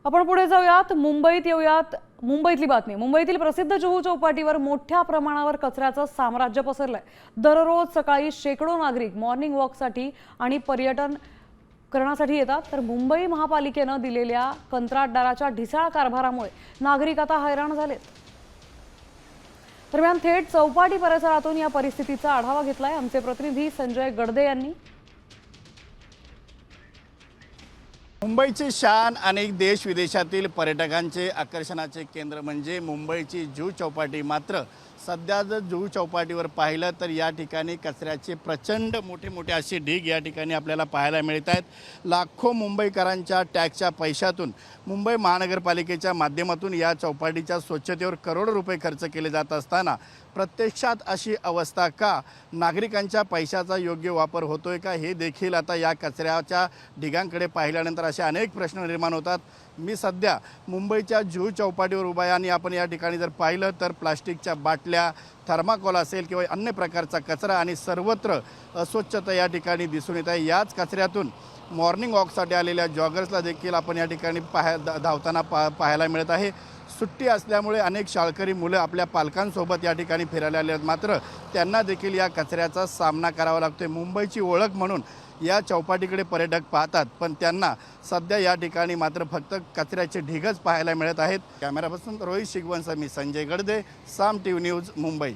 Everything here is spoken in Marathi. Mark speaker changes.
Speaker 1: आपण पुढे जाऊयात, मुंबईत येऊयात। मुंबईतली बातमी। मुंबईतील प्रसिद्ध जुहू चौपाटीवर मोठ्या प्रमाणावर कचऱ्याचं साम्राज्य पसरलंय। दररोज सकाळी शेकडो नागरिक मॉर्निंग वॉकसाठी आणि पर्यटन करण्यासाठी येतात, तर मुंबई महापालिकेने दिलेल्या कंत्राटदाराच्या ढिसाळ कारभारामुळे नागरिक आता हैराण झालेत। दरम्यान थेट चौपाटी परिसरातून या परिस्थितीचा आढावा घेतलाय आमचे प्रतिनिधी संजय गडदे यांनी।
Speaker 2: मुंबईची शान अनेक देश विदेशातील पर्यटकांचे आकर्षणाचे केंद्र म्हणजे मुंबईची जुहू चौपाटी। मात्र सध्या जर जुहू चौपाटीवर पाहिलं तर या ठिकाणी कचऱ्याचे प्रचंड मोठे असे ढीग या ठिकाणी आपल्याला पाहायला मिळत आहेत। लाखो मुंबईकरांच्या टॅक्सच्या पैशातून मुंबई महानगरपालिकेच्या माध्यमातून या चौपाटीच्या स्वच्छतेवर करोडो रुपये खर्च केले जात असताना प्रत्यक्षात अशी अवस्था का? नागरिकांच्या पैशाचा योग्य वापर होतोय का? हे देखील आता या कचऱ्याच्या ढिगांकडे पाहिल्यानंतर असे अनेक प्रश्न निर्माण होतात। मी सध्या मुंबईच्या जुहू चौपाटीवर उभा आहे आणि आपण या ठिकाणी जर पाहिलं तर प्लास्टिकच्या बाटल्या, थर्माकोल असेल किंवा अन्य प्रकारचा कचरा आणि सर्वत्र अस्वच्छता या ठिकाणी दिसून येत आहे। याच कचऱ्यातून मॉर्निंग वॉकसाठी आलेल्या जॉगर्सला देखील आपण या ठिकाणी धावताना पाहायला मिळत आहे। सुट्टी असल्यामुळे अनेक शाळकरी मुलं आपल्या पालकांसोबत या ठिकाणी फिरायला आले आहेत, मात्र त्यांना देखील या कचऱ्याचा सामना करावा लागतोय। मुंबईची ओळख म्हणून या चौपाटीकडे पर्यटक पाहतात, पण त्यांना सध्या या ठिकाणी मात्र फक्त कचऱ्याचे ढिगच पाहायला मिळत आहेत। कॅमेरापासून रोहित शिगवणसह मी संजय गडदे, साम टीव्ही न्यूज, मुंबई।